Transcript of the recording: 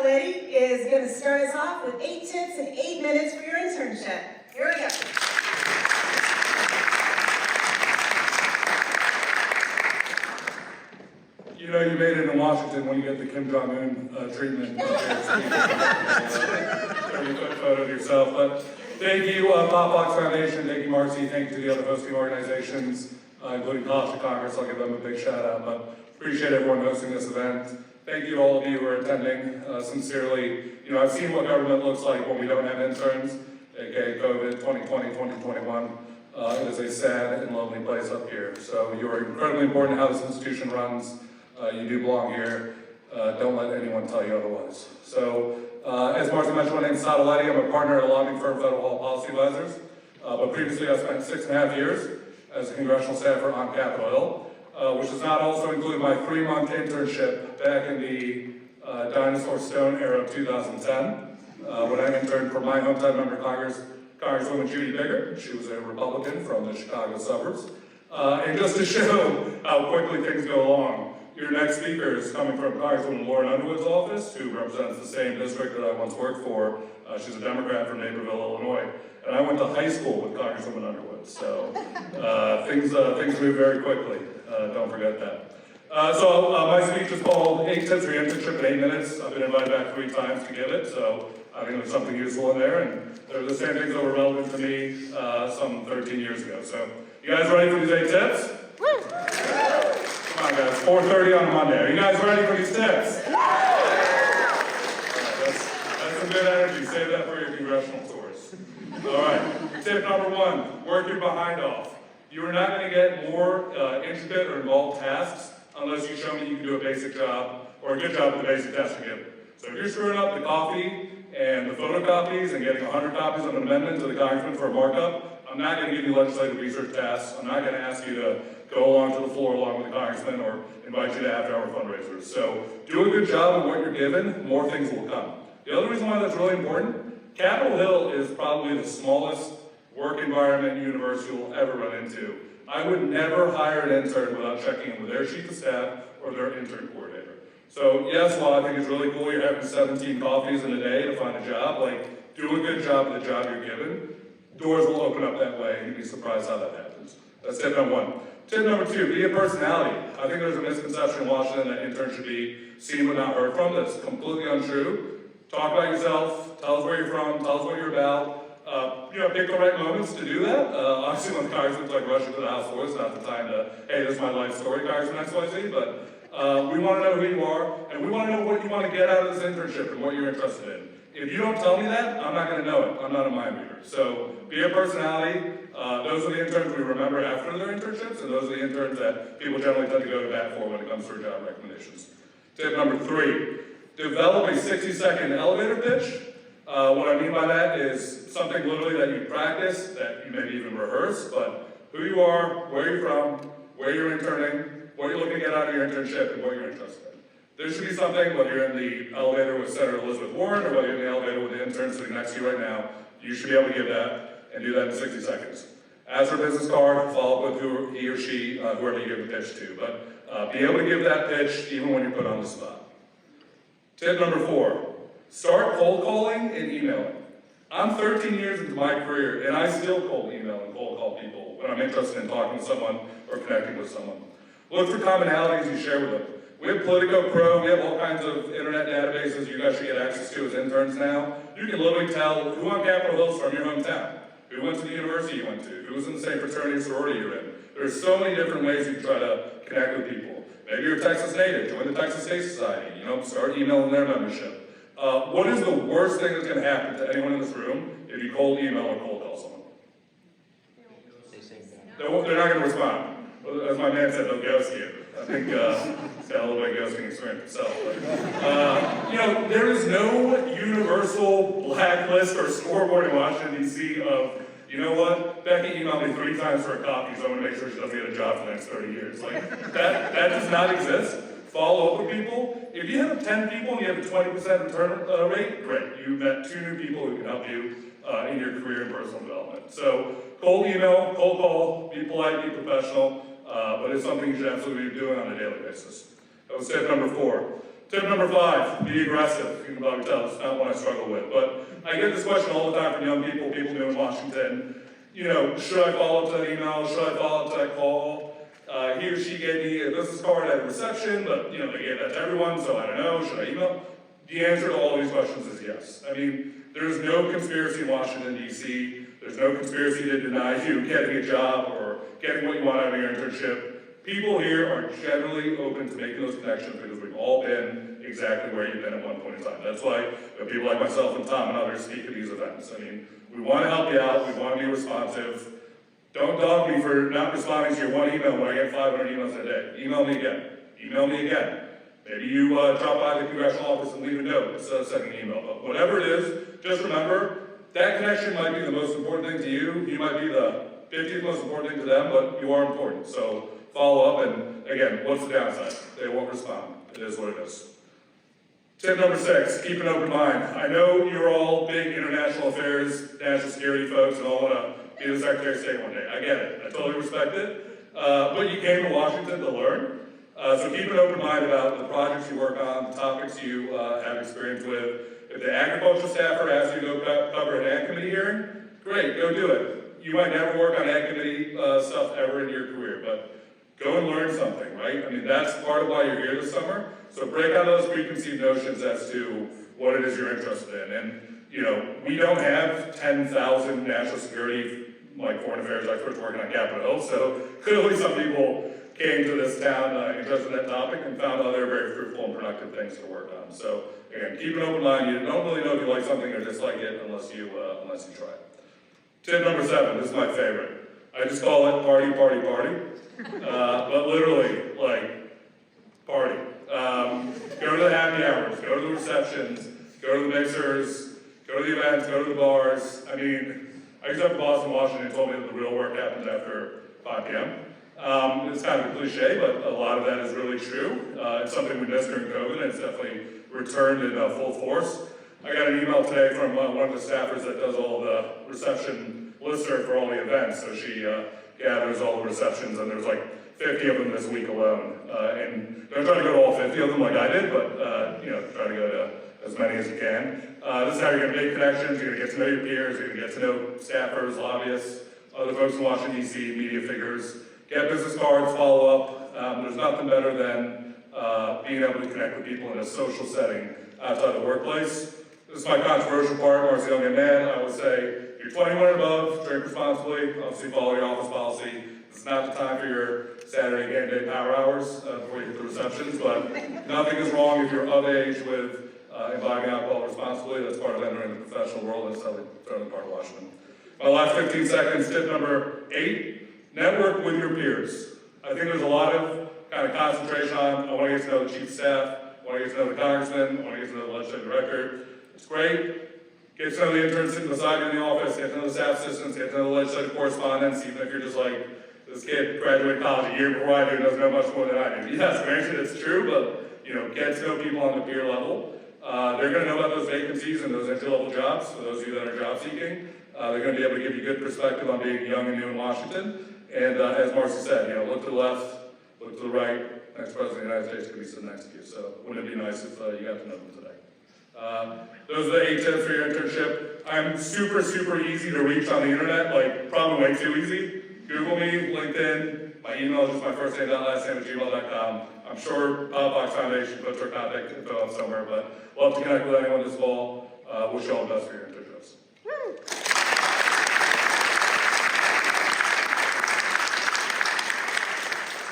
Alety is going to start us off with 8 tips in 8 minutes for your internship. Here we go. You know you made it in Washington when you get the Kim Jong-un treatment. You took a photo of yourself. But thank you, POPVOX Foundation, thank you, Marcy, thank you to the other hosting organizations, including College of Congress. I'll give them a big shout out, but appreciate everyone hosting this event. Thank you to all of you who are attending, sincerely. You know, I've seen what government looks like when we don't have interns, aka COVID 2020, 2021. It is a sad and lonely place up here. So you are incredibly important to how this institution runs. You do belong here. Don't let anyone tell you otherwise. So, as Marcy mentioned, my name is Saat Alety. I'm a partner at a lobbying firm, FedHall Policy Advisors. But previously, I spent 6.5 years as a congressional staffer on Capitol Hill, which does not also include my 3-month internship back in the dinosaur stone era of 2010, when I interned for my hometown member of Congress, Congresswoman Judy Biggert. She was a Republican from the Chicago suburbs. And just to show how quickly things go along, your next speaker is coming from Congresswoman Lauren Underwood's office, who represents the same district that I once worked for. She's a Democrat from Naperville, Illinois. And I went to high school with Congresswoman Underwood, so things move very quickly. Don't forget that. So my speech is called 8 Tips for Your Internship in 8 Minutes. I've been invited back 3 times to give it, so I think there's something useful in there. And they're the same things that were relevant to me some 13 years ago. So you guys ready for these 8 tips? Come on, guys. 4:30 on a Monday. Are you guys ready for these tips? That's some good energy. Save that for your congressional tours. All right. Tip number 1, work your behind off. You are not going to get more intricate or involved tasks unless you show me you can do a basic job or a good job with the basic task you're given. So if you're screwing up the coffee and the photocopies and getting 100 copies of an amendment to the congressman for a markup, I'm not going to give you legislative research tasks. I'm not going to ask you to go along to the floor along with the congressman or invite you to after-hour fundraisers. So do a good job of what you're given, more things will come. The other reason why that's really important, Capitol Hill is probably the smallest work environment university will ever run into. I would never hire an intern without checking in with their chief of staff or their intern coordinator. So yes, while I think it's really cool you're having 17 coffees in a day to find a job, like do a good job of the job you're given, doors will open up that way and you'd be surprised how that happens. That's tip number 1. Tip number 2, be a personality. I think there's a misconception in Washington that interns should be seen but not heard from. That's completely untrue. Talk about yourself, tell us where you're from, tell us what you're about. You know, pick the right moments to do that. Obviously when Congressman's like rushing to the House floor, it's not the time to, hey, this is my life story, Congressman XYZ, but we want to know who you are, and we want to know what you want to get out of this internship and what you're interested in. If you don't tell me that, I'm not going to know it. I'm not a mind reader. So be a personality. Those are the interns we remember after their internships, and those are the interns that people generally tend to go to bat for when it comes to job recommendations. Tip number 3, develop a 60-second elevator pitch. What I mean by that is something literally that you practice, that you maybe even rehearse, but who you are, where you're from, where you're interning, what you're looking to get out of your internship, and what you're interested in. There should be something, whether you're in the elevator with Senator Elizabeth Warren, or whether you're in the elevator with the intern sitting next to you right now, you should be able to give that, and do that in 60 seconds. Ask for a business card, follow up with who he or she, whoever you give the pitch to, but be able to give that pitch even when you're put on the spot. Tip number 4. Start cold calling and emailing. I'm 13 years into my career, and I still cold email and cold call people when I'm interested in talking to someone or connecting with someone. Look for commonalities you share with them. We have Politico Pro, we have all kinds of internet databases you guys should get access to as interns now. You can literally tell who on Capitol Hill is from your hometown, who went to the university you went to, who was in the same fraternity or sorority you're in. There's so many different ways you can try to connect with people. Maybe you're a Texas native, join the Texas State Society, start emailing their membership. What is the worst thing that's going to happen to anyone in this room if you cold email or cold call someone? They're not going to respond. As my man said, they'll ghost you. I think he's got a little bit of ghosting experience himself. But, there is no universal blacklist or scoreboard in Washington, D.C. of, you know what, Becky emailed me 3 times for a copy, so I'm going to make sure she doesn't get a job for the next 30 years. Like, that does not exist. Follow up with people. If you have 10 people and you have a 20% return rate, great. You've met 2 new people who can help you in your career and personal development. So cold email, cold call, be polite, be professional, but it's something you should absolutely be doing on a daily basis. That was tip number 4. Tip number 5, be aggressive. You can probably tell it's not one I struggle with, but I get this question all the time from young people new in Washington. You know, should I follow up to that email? Should I follow up to that call? He or she gave me a business card at a reception, but you know, they gave that to everyone, so I don't know, should I email? The answer to all these questions is yes. I mean, there's no conspiracy in Washington, D.C. There's no conspiracy to deny you getting a job or getting what you want out of your internship. People here are generally open to making those connections because we've all been exactly where you've been at one point in time. That's why people like myself and Tom and others speak at these events. I mean, we want to help you out, we want to be responsive. Don't dog me for not responding to your one email when I get 500 emails a day. Email me again. Email me again. Maybe you drop by the Congressional office and leave a note instead of sending an email. But whatever it is, just remember, that connection might be the most important thing to you. You might be the 50th most important thing to them, but you are important. So follow up, and again, what's the downside? They won't respond. It is what it is. Tip number 6, keep an open mind. I know you're all big international affairs, national security folks, and all want to be the Secretary of State one day. I get it. I totally respect it. But you came to Washington to learn. So keep an open mind about the projects you work on, the topics you have experience with. If the agriculture staffer asks you to go cover an ag committee hearing, great, go do it. You might never work on ag committee stuff ever in your career, but go and learn something, right? I mean, that's part of why you're here this summer. So break out those preconceived notions as to what it is you're interested in. And, you know, we don't have 10,000 national security, like foreign affairs experts working on Capitol Hill, so clearly some people came to this town interested in that topic and found other very fruitful and productive things to work on. So again, keep an open mind. You don't really know if you like something or dislike it unless you try it. Tip number 7, this is my favorite. I just call it party, party, party. But literally, like, party. Go to the happy hours, go to the receptions, go to the mixers, go to the events, go to the bars. I mean, I used to have a boss in Washington who told me that the real work happens after 5 p.m. It's kind of a cliche, but a lot of that is really true. It's something we missed during COVID, and it's definitely returned in full force. I got an email today from one of the staffers that does all the reception listserv for all the events. So she gathers all the receptions, and there's like 50 of them this week alone. And don't try to go to all 50 of them like I did, but you know, try to go to as many as you can. This is how you're going to make connections. You're going to get to know your peers. You're going to get to know staffers, lobbyists, other folks in Washington, D.C., media figures. Get business cards, follow up. There's nothing better than being able to connect with people in a social setting outside the workplace. This is my controversial part, Mark's a young man. I would say, if you're 21 and above, drink responsibly, obviously follow your office policy. It's not the time for your Saturday game day power hours before you hit the receptions, but nothing is wrong if you're of age with imbibing alcohol responsibly. That's part of entering the professional world, and it's certainly part of Washington. My last 15 seconds, tip number 8, network with your peers. I think there's a lot of kind of concentration on, I want to get to know the chief of staff, I want to get to know the congressman, I want to get to know the legislative director. It's great. Get to know the interns sitting beside you in the office, get to know the staff assistants, get to know the legislative correspondents, even if you're just like, this kid graduated college a year before I do, doesn't know much more than I do. Yes, granted, it's true, but you know, get to know people on the peer level. They're going to know about those vacancies and those entry-level jobs, for those of you that are job seeking. They're going to be able to give you good perspective on being young and new in Washington. And as Marcy said, you know, look to the left, look to the right. Next president of the United States could be sitting next to you. So wouldn't it be nice if you got to know them today? Those are the 8 tips for your internship. I'm super, super easy to reach on the internet, like probably way too easy. Google me, LinkedIn, my email is just my first name, last name @gmail.com. I'm sure POPVOX Foundation puts our contact info up somewhere, but love to connect with anyone this fall. Wish you all the best for your internship.